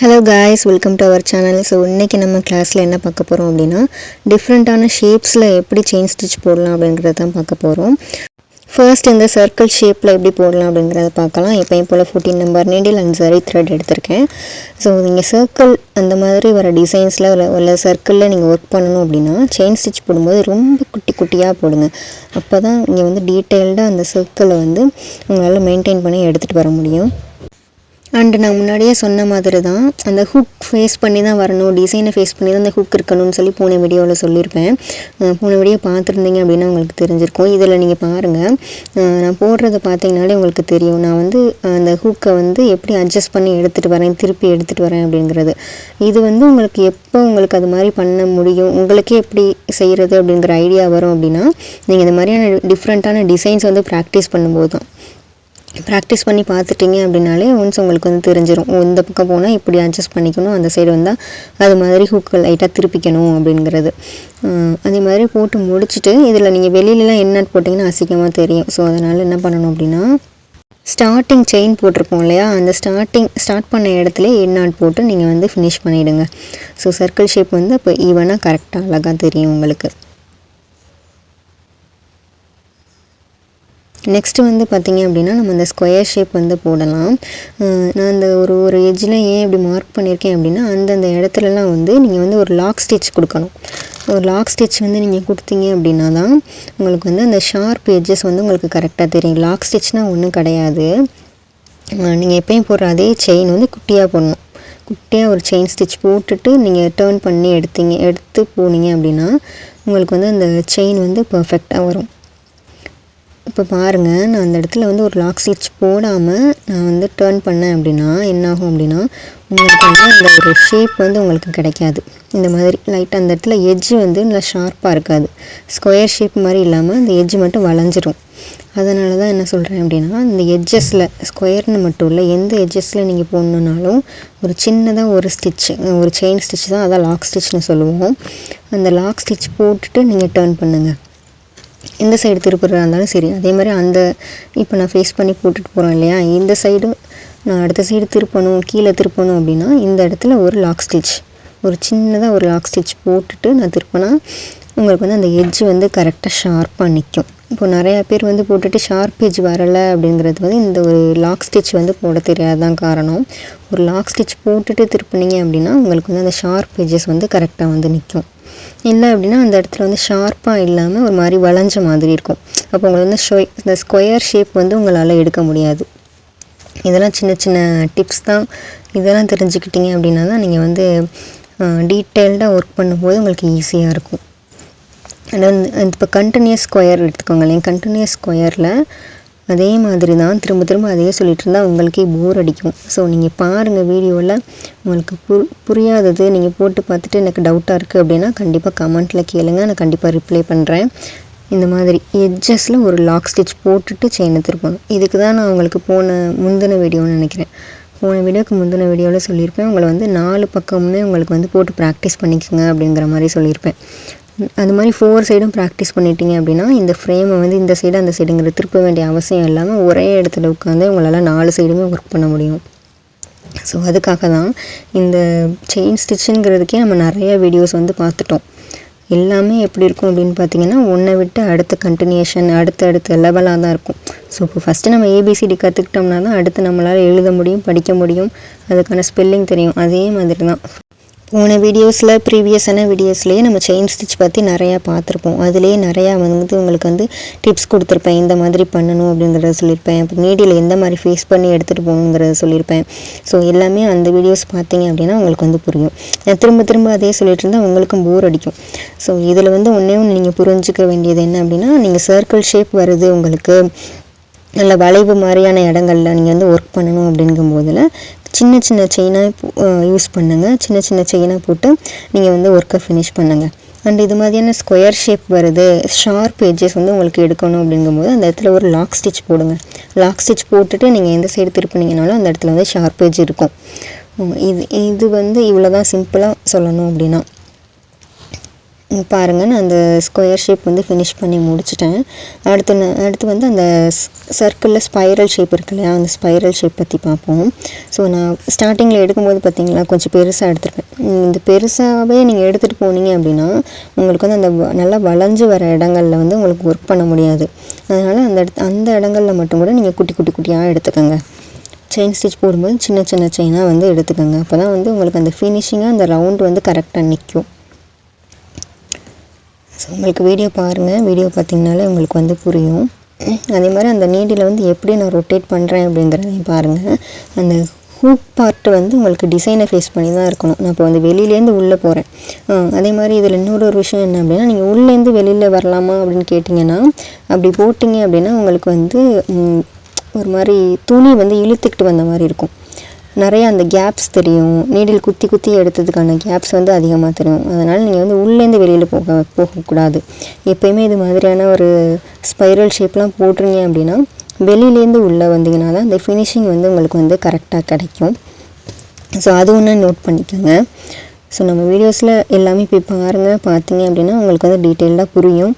Hello guys, welcome to our channel. So இன்னைக்கு நம்ம கிளாஸ்ல என்ன பார்க்க போறோம் அப்படினா டிஃபரண்டான ஷேப்ஸ்ல எப்படி செயின் ஸ்டிட்ச் போடலாம் அப்படிங்கறத தான் பார்க்க போறோம். ஃபர்ஸ்ட் இந்த சர்க்கிள் ஷேப்ல எப்படி போடலாம் அப்படிங்கறத பார்க்கலாம். எப்பவும் போல 14 number needle and zari thread எடுத்துர்க்கேன். சோ நீங்க சர்க்கிள் அந்த மாதிரி வர டிசைன்ஸ்ல இல்ல சர்க்கிள்ல நீங்க வர்க் பண்ணனும் அப்படினா செயின் ஸ்டிட்ச் போடும்போது ரொம்ப குட்டி குட்டியா போடுங்க. அப்பதான் நீங்க வந்து டீடைலா அந்த சர்க்கிளை வந்து உங்களால மெயின்टेन பண்ணி எடுத்துட்டு வர முடியும். அண்ட் நான் முன்னாடியே சொன்ன மாதிரி தான் அந்த ஹுக் ஃபேஸ் பண்ணி தான் வரணும், டிசைனை ஃபேஸ் பண்ணி தான் அந்த ஹுக் இருக்கணும்னு சொல்லி போன வீடியோவில் சொல்லியிருப்பேன். போன வீடியோ பார்த்துருந்தீங்க அப்படின்னா உங்களுக்கு தெரிஞ்சிருக்கும். இதில் நீங்கள் பாருங்கள், நான் போடுறத பார்த்தீங்கனாலே உங்களுக்கு தெரியும். நான் வந்து அந்த ஹூக்கை வந்து எப்படி அட்ஜஸ்ட் பண்ணி எடுத்துகிட்டு வரேன், திருப்பி எடுத்துகிட்டு வரேன் அப்படிங்கிறது. இது வந்து உங்களுக்கு எப்போ உங்களுக்கு அது மாதிரி பண்ண முடியும், உங்களுக்கே எப்படி செய்கிறது அப்படிங்கிற ஐடியா வரும் அப்படின்னா நீங்கள் இந்த மாதிரியான டிஃப்ரெண்ட்டான டிசைன்ஸ் வந்து ப்ராக்டிஸ் பண்ணும்போது தான். ப்ராக்டிஸ் பண்ணி பார்த்துட்டிங்க அப்படின்னாலே ஒன்ஸ் உங்களுக்கு வந்து தெரிஞ்சிடும், இந்த பக்கம் போனால் இப்படி அட்ஜஸ்ட் பண்ணிக்கணும், அந்த சைடு வந்தால் அது மாதிரி ஹூக்கு லைட்டாக திருப்பிக்கணும் அப்படிங்கிறது. அதே மாதிரி போட்டு முடிச்சுட்டு இதில் நீங்கள் வெளியிலலாம் என்ன போட்டிங்கன்னா அசிங்கமாக தெரியும். ஸோ அதனால் என்ன பண்ணணும் அப்படின்னா ஸ்டார்டிங் செயின் போட்டிருப்போம் இல்லையா, அந்த ஸ்டார்ட் பண்ண இடத்துல எண்ணாட் போட்டு நீங்கள் வந்து ஃபினிஷ் பண்ணிவிடுங்க. ஸோ சர்க்கிள் ஷேப் வந்து இப்போ ஈவனாக கரெக்டாக அழகாக தெரியும் உங்களுக்கு. நெக்ஸ்ட்டு வந்து பார்த்திங்க அப்படின்னா நம்ம இந்த ஸ்கொயர் ஷேப் வந்து போடலாம். நான் அந்த ஒரு எட்ஜில் ஏன் இப்படி மார்க் பண்ணியிருக்கேன் அப்படின்னா அந்தந்த இடத்துலலாம் வந்து நீங்கள் வந்து ஒரு லாக் ஸ்டிச் கொடுக்கணும். ஒரு லாக் ஸ்டிச் வந்து நீங்கள் கொடுத்தீங்க அப்படின்னா தான் உங்களுக்கு வந்து அந்த ஷார்ப் எட்ஜஸ் வந்து உங்களுக்கு கரெக்டாக தெரியும். லாக் ஸ்டிச்னால் ஒன்றும் கிடையாது, நீங்கள் எப்பயும் போடுற அதே செயின் வந்து குட்டியாக போடணும். குட்டியாக ஒரு செயின் ஸ்டிச் போட்டுட்டு நீங்கள் டேர்ன் பண்ணி எடுத்து போனீங்க அப்படின்னா உங்களுக்கு வந்து அந்த செயின் வந்து பர்ஃபெக்டாக வரும். இப்போ பாருங்கள், நான் அந்த இடத்துல வந்து ஒரு லாக் ஸ்டிச் போடாமல் நான் வந்து டேர்ன் பண்ணேன் அப்படின்னா என்னாகும் அப்படின்னா உங்களுக்கு வந்து அந்த ஒரு ஷேப் வந்து உங்களுக்கு கிடைக்காது. இந்த மாதிரி லைட்டாக அந்த இடத்துல எட்ஜு வந்து நல்லா ஷார்ப்பாக இருக்காது, ஸ்கொயர் ஷேப் மாதிரி இல்லாமல் அந்த எட்ஜு மட்டும் வளைஞ்சிரும். அதனால தான் என்ன சொல்கிறேன் அப்படின்னா இந்த எட்ஜஸில் ஸ்கொயர்னு மட்டும் இல்லை, எந்த எட்ஜஸில் நீங்கள் போடணுன்னாலும் ஒரு சின்னதாக ஒரு ஸ்டிச், ஒரு செயின் ஸ்டிச் தான், அதான் லாக் ஸ்டிச்னு சொல்லுவோம். அந்த லாக் ஸ்டிச் போட்டுட்டு நீங்கள் டேர்ன் பண்ணுங்கள். இந்த சைடு திருப்புறதா இருந்தாலும் சரி, அதே மாதிரி அந்த இப்போ நான் ஃபேஸ் பண்ணி போட்டுட்டு போகிறோம் இல்லையா, இந்த சைடு நான் அடுத்த சைடு திருப்பணும், கீழே திருப்பணும் அப்படின்னா இந்த இடத்துல ஒரு லாக் ஸ்டிச், ஒரு சின்னதாக ஒரு லாக் ஸ்டிச் போட்டுட்டு நான் திருப்பினா உங்களுக்கு வந்து அந்த எட்ஜ் வந்து கரெக்டாக ஷார்ப்பாக நிற்கும். இப்போ நிறையா பேர் வந்து போட்டுட்டு ஷார்ப் எட்ஜ் வரலை அப்படிங்கிறது வந்து இந்த ஒரு லாக் ஸ்டிச் வந்து போட தெரியாதான் காரணம். ஒரு லாக் ஸ்டிச் போட்டுட்டு திருப்பினீங்க அப்படின்னா உங்களுக்கு வந்து அந்த ஷார்ப் எட்ஜஸ் வந்து கரெக்டாக வந்து நிற்கும். இல்லை அப்படின்னா அந்த இடத்துல வந்து ஷார்ப்பாக இல்லாமல் ஒரு மாதிரி வளைஞ்ச மாதிரி இருக்கும். அப்போ உங்களுக்கு வந்து இந்த ஸ்கொயர் ஷேப் வந்து உங்களால் எடுக்க முடியாது. இதெல்லாம் சின்ன சின்ன டிப்ஸ் தான். இதெல்லாம் தெரிஞ்சுக்கிட்டீங்க அப்படின்னா தான் நீங்கள் வந்து டீட்டெயில்டாக ஒர்க் பண்ணும்போது உங்களுக்கு ஈஸியாக இருக்கும். அண்ட் இப்போ கண்டினியூஸ் ஸ்கொயர் எடுத்துக்கோங்களேன். கண்டினியூஸ் ஸ்கொயரில் அதே மாதிரி தான் திரும்ப திரும்ப அதையே சொல்லிட்டு இருந்தால் உங்களுக்கே போர் அடிக்கும். ஸோ நீங்கள் பாருங்கள் வீடியோவில், உங்களுக்கு புரியாதது நீங்கள் போட்டு பார்த்துட்டு எனக்கு டவுட்டாக இருக்குது அப்படின்னா கண்டிப்பாக கமெண்ட்டில் கேளுங்க, நான் கண்டிப்பாக ரிப்ளை பண்ணுறேன். இந்த மாதிரி எட்ஜஸில் ஒரு லாக் ஸ்டிச் போட்டுட்டு செயினை திருப்பணும். இதுக்கு தான் நான் உங்களுக்கு முந்தின வீடியோன்னு நினைக்கிறேன், போன வீடியோக்கு முந்தின வீடியோவில் சொல்லியிருப்பேன், உங்களை வந்து 4 பக்கமுமே உங்களுக்கு வந்து போட்டு ப்ராக்டிஸ் பண்ணிக்கோங்க அப்படிங்கிற மாதிரி சொல்லியிருப்பேன். அது மாதிரி 4 சைடும் ப்ராக்டிஸ் பண்ணிட்டீங்க அப்படின்னா இந்த ஃப்ரேமை வந்து இந்த சைடு அந்த சைடுங்கிற திருப்ப வேண்டிய அவசியம் இல்லாமல் ஒரே இடத்துல உட்காந்து உங்களால் 4 சைடுமே ஒர்க் பண்ண முடியும். ஸோ அதுக்காக தான் இந்த செயின் ஸ்டிச்சுங்கிறதுக்கே நம்ம நிறைய வீடியோஸ் வந்து பார்த்துட்டோம். எல்லாமே எப்படி இருக்கும் அப்படின்னு பார்த்தீங்கன்னா ஒன்றை விட்டு அடுத்த கண்டினியூஷன், அடுத்த லெவலாக தான் இருக்கும். ஸோ இப்போ ஃபஸ்ட்டு நம்ம ஏபிசிடி கற்றுக்கிட்டோம்னா தான் அடுத்து நம்மளால் எழுத முடியும், படிக்க முடியும், அதுக்கான ஸ்பெல்லிங் தெரியும். அதே மாதிரி தான் போன வீடியோஸில் ப்ரீவியஸான வீடியோஸ்லேயே நம்ம செயின் ஸ்டிச் பற்றி நிறையா பார்த்துருப்போம். அதுலேயே நிறையா வந்து உங்களுக்கு வந்து டிப்ஸ் கொடுத்துருப்பேன், இந்த மாதிரி பண்ணணும் அப்படிங்கிறத சொல்லியிருப்பேன். இப்போ நீடியில் எந்த மாதிரி ஃபேஸ் பண்ணி எடுத்துகிட்டு போகணுங்கிறத சொல்லியிருப்பேன். ஸோ எல்லாமே அந்த வீடியோஸ் பார்த்தீங்க அப்படின்னா உங்களுக்கு வந்து புரியும். நான் திரும்ப அதே சொல்லிட்டு இருந்தால் உங்களுக்கும் போர் அடிக்கும். ஸோ இதில் வந்து ஒன்றே நீங்கள் புரிஞ்சிக்க வேண்டியது என்ன அப்படின்னா, நீங்கள் சர்க்கிள் ஷேப் வருது, உங்களுக்கு நல்ல வளைவு மாதிரியான இடங்கள்ல நீங்கள் வந்து ஒர்க் பண்ணணும் அப்படிங்கும்போதில் சின்ன சின்ன செயினாக யூஸ் பண்ணுங்கள். சின்ன சின்ன செயினாக போட்டு நீங்கள் வந்து ஒர்க்கை ஃபினிஷ் பண்ணுங்கள். அண்ட் இது மாதிரியான ஸ்கொயர் ஷேப் வருது, ஷார்ப் எட்ஜஸ் வந்து உங்களுக்கு எடுக்கணும் அப்படிங்கும்போது அந்த இடத்துல ஒரு லாக் ஸ்டிச் போடுங்க. லாக் ஸ்டிச் போட்டுட்டு நீங்கள் எந்த சைடு திருப்பினீங்கனாலும் அந்த இடத்துல வந்து ஷார்ப் எட்ஜ் இருக்கும். இது வந்து இவ்வளோ தான் சிம்பிளாக சொல்லணும் அப்படின்னா. பாருங்கள் நான் அந்த ஸ்கொயர் ஷேப் வந்து ஃபினிஷ் பண்ணி முடிச்சிட்டேன். அடுத்து வந்து அந்த சர்க்கிளில் ஸ்பைரல் ஷேப் இருக்கு இல்லையா, அந்த ஸ்பைரல் ஷேப் பற்றி பார்ப்போம். ஸோ நான் ஸ்டார்டிங்கில் எடுக்கும்போது பார்த்தீங்களா கொஞ்சம் பெருசாக எடுத்துருப்பேன். இந்த பெருசாகவே நீங்கள் எடுத்துகிட்டு போனீங்க அப்படின்னா உங்களுக்கு வந்து அந்த நல்லா வளைஞ்சு வர இடங்களில் வந்து உங்களுக்கு ஒர்க் பண்ண முடியாது. அதனால் அந்த இடங்களில் மட்டும் கூட நீங்கள் குட்டி குட்டியாக எடுத்துக்கோங்க. செயின் ஸ்டிச் போடும்போது சின்ன செயினாக வந்து எடுத்துக்கோங்க. அப்போ தான் வந்து உங்களுக்கு அந்த ஃபினிஷிங்காக அந்த ரவுண்ட் வந்து கரெக்டாக நிற்கும். ஸோ உங்களுக்கு வீடியோ பாருங்கள், வீடியோ பார்த்திங்கனாலே உங்களுக்கு வந்து புரியும். அதே மாதிரி அந்த நீடில் வந்து எப்படி நான் ரொட்டேட் பண்ணுறேன் அப்படிங்கிறதையும் பாருங்கள். அந்த ஹூக் பார்ட்டு வந்து உங்களுக்கு டிசைனை ஃபேஸ் பண்ணி தான் இருக்கணும். நான் இப்போ வந்து வெளியிலேருந்து உள்ளே போகிறேன். அதே மாதிரி இதில் இன்னொரு விஷயம் என்ன அப்படின்னா, நீங்கள் உள்ளேருந்து வெளியில் வரலாமா அப்படின்னு கேட்டிங்கன்னா, அப்படி போட்டிங்க அப்படின்னா உங்களுக்கு வந்து ஒரு மாதிரி துணி வந்து இழுத்துக்கிட்டு வந்த மாதிரி இருக்கும். நிறையா அந்த கேப்ஸ் தெரியும். நீடில் குத்தி எடுத்ததுக்கான கேப்ஸ் வந்து அதிகமாக தெரியும். அதனால் நீங்கள் வந்து உள்ளேருந்து வெளியில் போகக்கூடாது. எப்போயுமே இது மாதிரியான ஒரு ஸ்பைரல் ஷேப்லாம் போடுறீங்க அப்படின்னா வெளியிலேருந்து உள்ளே வந்தீங்கன்னா தான் இந்த ஃபினிஷிங் வந்து உங்களுக்கு வந்து கரெக்டாக கிடைக்கும். ஸோ அது ஒன்று நோட் பண்ணிக்கோங்க. ஸோ நம்ம வீடியோஸில் எல்லாமே போய் பார்த்தீங்க அப்படின்னா உங்களுக்கு வந்து டீட்டெயில்டாக புரியும்.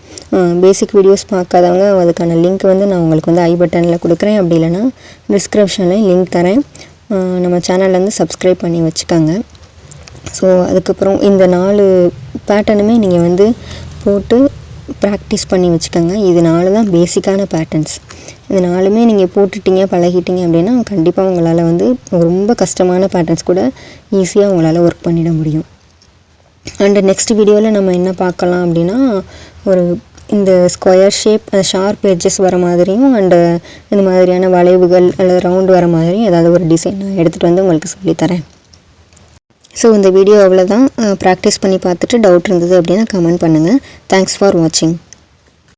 பேசிக் வீடியோஸ் பார்க்காதவங்க அதுக்கான லிங்க் வந்து நான் உங்களுக்கு வந்து ஐ பட்டனில் கொடுக்குறேன். அப்படி இல்லைனா டிஸ்கிரிப்ஷன்லேயும் லிங்க் தரேன். நம்ம சேனல்லேருந்து சப்ஸ்கிரைப் பண்ணி வச்சுக்கோங்க. ஸோ அதுக்கப்புறம் இந்த 4 பேட்டர்னுமே நீங்கள் வந்து போட்டு ப்ராக்டிஸ் பண்ணி வச்சுக்கோங்க. இது 4 தான் பேசிக்கான பேட்டர்ன்ஸ். இது 4மே நீங்கள் போட்டுட்டீங்க பழகிட்டீங்க அப்படின்னா கண்டிப்பாக உங்களால் வந்து ரொம்ப கஷ்டமான பேட்டர்ன்ஸ் கூட ஈஸியாக உங்களால் ஒர்க் பண்ணிட முடியும். அண்ட் நெக்ஸ்ட் வீடியோவில் நம்ம என்ன பார்க்கலாம் அப்படின்னா, ஒரு இந்த ஸ்கொயர் ஷேப் ஷார்ப் எட்ஜஸ் வர மாதிரியும் அண்டு இந்த மாதிரியான வளைவுகள் அல்லது ரவுண்டு வர மாதிரியும் ஏதாவது ஒரு டிசைன் நான் எடுத்துகிட்டு வந்து உங்களுக்கு சொல்லித்தரேன். ஸோ இந்த வீடியோ அவ்வளோதான். ப்ராக்டிஸ் பண்ணி பார்த்துட்டு டவுட் இருந்தது அப்படின்னா கமெண்ட் பண்ணுங்கள். தேங்க்ஸ் ஃபார் வாட்சிங்.